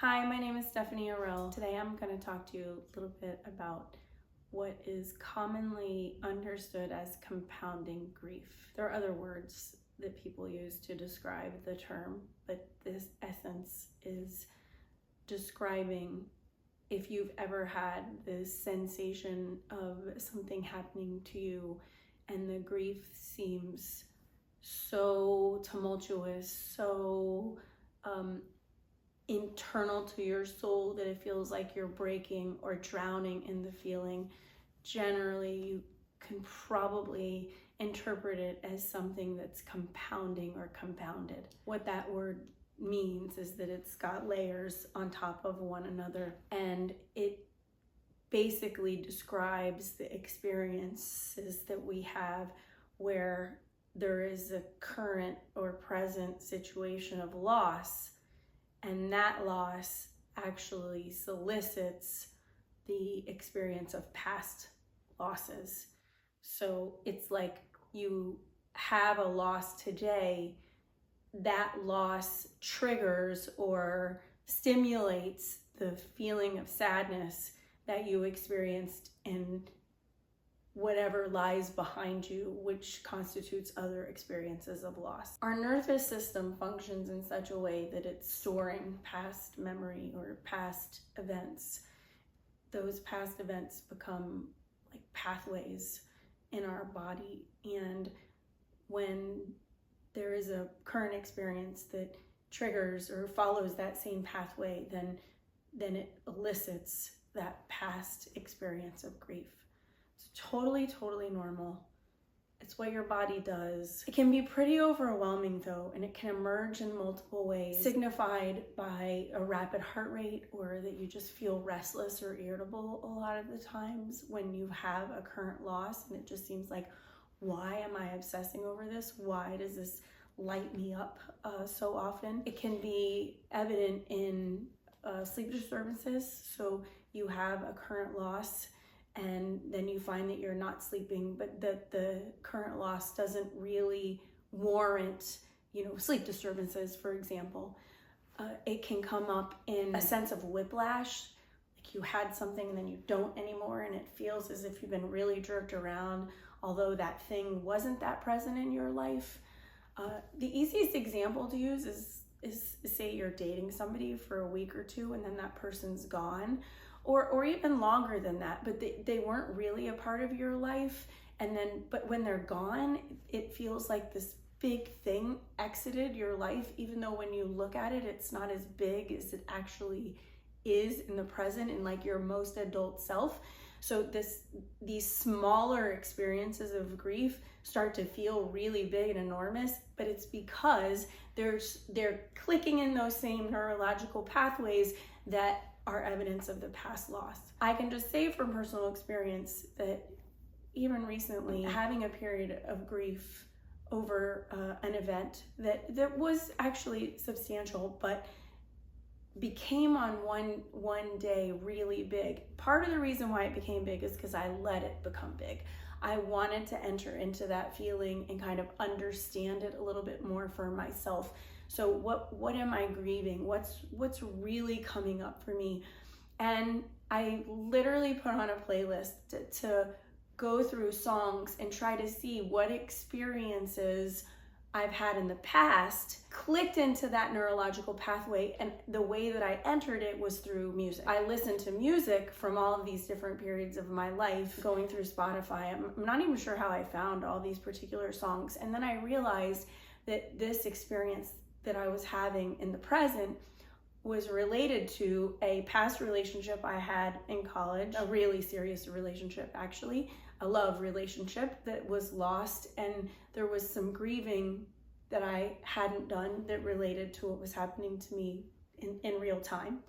Hi, my name is Stephanie Arell. Today I'm going to talk to you a little bit about what is commonly understood as compounding grief. There are other words that people use to describe the term, but this essence is describing if you've ever had this sensation of something happening to you and the grief seems so tumultuous, so internal to your soul that it feels like you're breaking or drowning in the feeling. Generally, you can probably interpret it as something that's compounding or compounded. What that word means is that it's got layers on top of one another, and it basically describes the experiences that we have where there is a current or present situation of loss, and that loss actually solicits the experience of past losses. So it's like you have a loss today, that loss triggers or stimulates the feeling of sadness that you experienced in whatever lies behind you, which constitutes other experiences of loss. Our nervous system functions in such a way that it's storing past memory or past events. Those past events become like pathways in our body, and when there is a current experience that triggers or follows that same pathway, then it elicits that past experience of grief. It's totally normal. It's what your body does. It can be pretty overwhelming though, and it can emerge in multiple ways, signified by a rapid heart rate, or that you just feel restless or irritable a lot of the times when you have a current loss, and it just seems like, why am I obsessing over this? Why does this light me up so often? It can be evident in sleep disturbances. So you have a current loss, and then you find that you're not sleeping, but that the current loss doesn't really warrant, sleep disturbances, for example. It can come up in a sense of whiplash, like you had something and then you don't anymore, and it feels as if you've been really jerked around, although that thing wasn't that present in your life. The easiest example to use is say you're dating somebody for a week or two and then that person's gone, or even longer than that, but they weren't really a part of your life, but when they're gone, it feels like this big thing exited your life, even though when you look at it, it's not as big as it actually is in the present, in like your most adult self. So these smaller experiences of grief start to feel really big and enormous, but it's because they're clicking in those same neurological pathways that are evidence of the past loss. I can just say from personal experience that even recently, having a period of grief over an event that was actually substantial, but became on one day really big. Part of the reason why it became big is because I let it become big. I wanted to enter into that feeling and kind of understand it a little bit more for myself. So what am I grieving? What's really coming up for me? And I literally put on a playlist to go through songs and try to see what experiences I've had in the past clicked into that neurological pathway, and the way that I entered it was through music. I listened to music from all of these different periods of my life, going through Spotify. I'm not even sure how I found all these particular songs, and then I realized that this experience that I was having in the present was related to a past relationship I had in college, a really serious relationship actually, a love relationship that was lost, and there was some grieving that I hadn't done that related to what was happening to me in real time.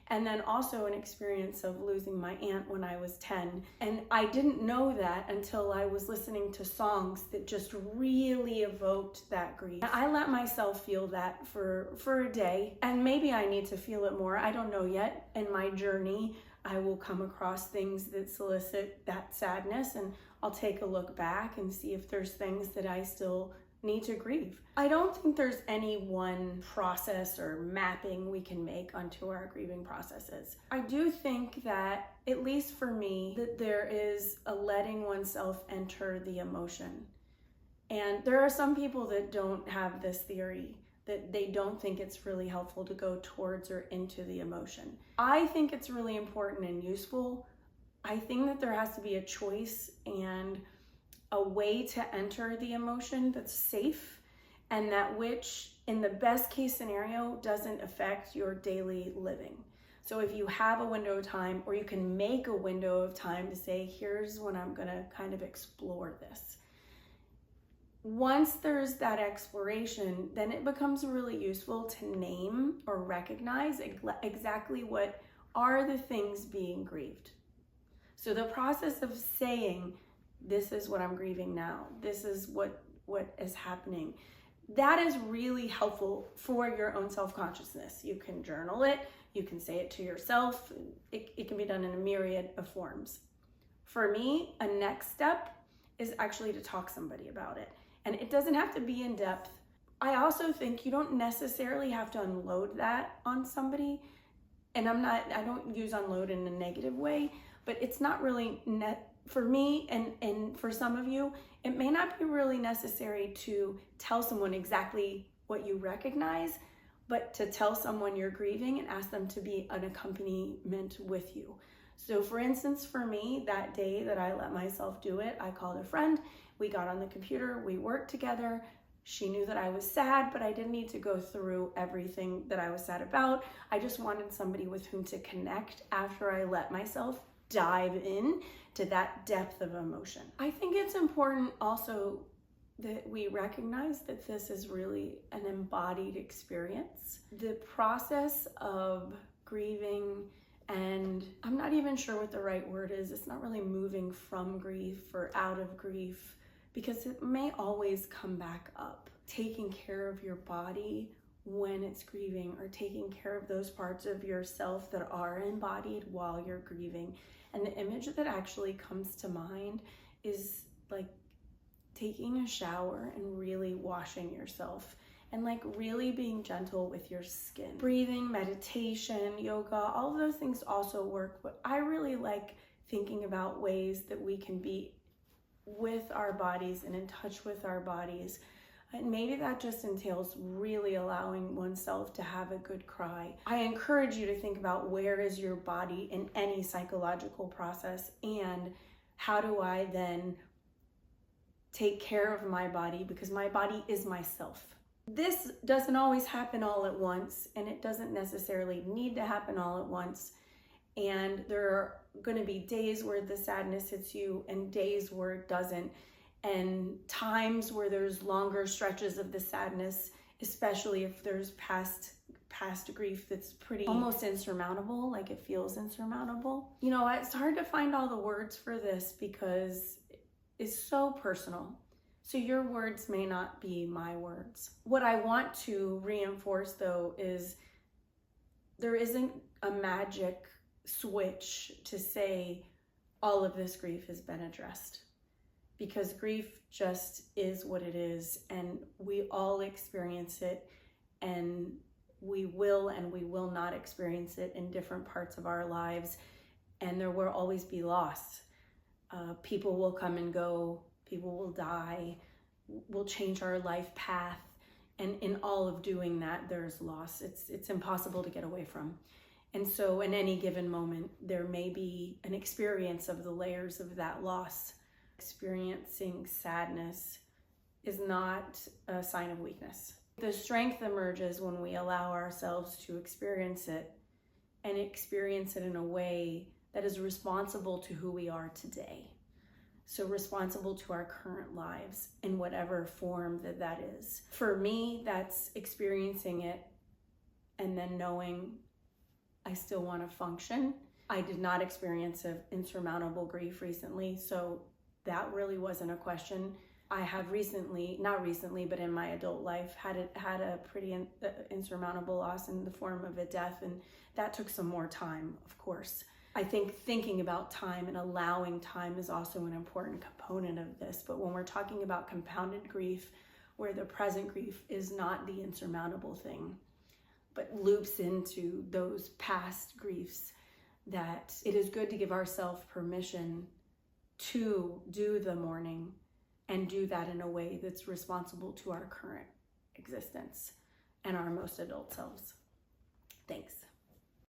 And then also an experience of losing my aunt when I was 10. And I didn't know that until I was listening to songs that just really evoked that grief. I let myself feel that for a day, and maybe I need to feel it more. I don't know yet. In my journey, I will come across things that solicit that sadness, and I'll take a look back and see if there's things that I still need to grieve. I don't think there's any one process or mapping we can make onto our grieving processes. I do think that, at least for me, that there is a letting oneself enter the emotion. And there are some people that don't have this theory, that they don't think it's really helpful to go towards or into the emotion. I think it's really important and useful. I think that there has to be a choice and a way to enter the emotion that's safe, and that which, in the best case scenario, doesn't affect your daily living. So if you have a window of time, or you can make a window of time to say, here's when I'm gonna kind of explore this. Once there's that exploration, then it becomes really useful to name or recognize exactly what are the things being grieved. So the process of saying, this is what I'm grieving now, this is what is happening, that is really helpful for your own self-consciousness. You can journal it, you can say it to yourself. It can be done in a myriad of forms. For me, a next step is actually to talk to somebody about it. And it doesn't have to be in depth. I also think you don't necessarily have to unload that on somebody. And I don't use unload in a negative way, but it's not really for me and for some of you, it may not be really necessary to tell someone exactly what you recognize, but to tell someone you're grieving and ask them to be an accompaniment with you. So for instance, for me, that day that I let myself do it, I called a friend, we got on the computer, we worked together. She knew that I was sad, but I didn't need to go through everything that I was sad about. I just wanted somebody with whom to connect after I let myself dive in to that depth of emotion. I think it's important also that we recognize that this is really an embodied experience. The process of grieving, and I'm not even sure what the right word is, it's not really moving from grief or out of grief, because it may always come back up. Taking care of your body when it's grieving, or taking care of those parts of yourself that are embodied while you're grieving. And the image that actually comes to mind is like taking a shower and really washing yourself, and like really being gentle with your skin. Breathing, meditation, yoga, all of those things also work, but I really like thinking about ways that we can be with our bodies and in touch with our bodies. And maybe that just entails really allowing oneself to have a good cry. I encourage you to think about, where is your body in any psychological process, and how do I then take care of my body, because my body is myself. This doesn't always happen all at once, and it doesn't necessarily need to happen all at once. And there are going to be days where the sadness hits you and days where it doesn't, and times where there's longer stretches of the sadness, especially if there's past grief that's pretty almost insurmountable, like it feels insurmountable. You know, it's hard to find all the words for this because it's so personal. So your words may not be my words. What I want to reinforce though is there isn't a magic switch to say all of this grief has been addressed, because grief just is what it is, and we all experience it, and we will not experience it in different parts of our lives, and there will always be loss. People will come and go, people will die, we'll change our life path, and in all of doing that, there's loss. It's impossible to get away from. And so in any given moment, there may be an experience of the layers of that loss. Experiencing sadness is not a sign of weakness. The strength emerges when we allow ourselves to experience it, and experience it in a way that is responsible to who we are today. So responsible to our current lives in whatever form that is. For me, that's experiencing it and then knowing I still want to function. I did not experience an insurmountable grief recently, so that really wasn't a question. I have not recently, but in my adult life, had a pretty insurmountable loss in the form of a death, and that took some more time, of course. I think thinking about time and allowing time is also an important component of this, but when we're talking about compounded grief, where the present grief is not the insurmountable thing, but loops into those past griefs, that it is good to give ourselves permission to do the mourning and do that in a way that's responsible to our current existence and our most adult selves. Thanks.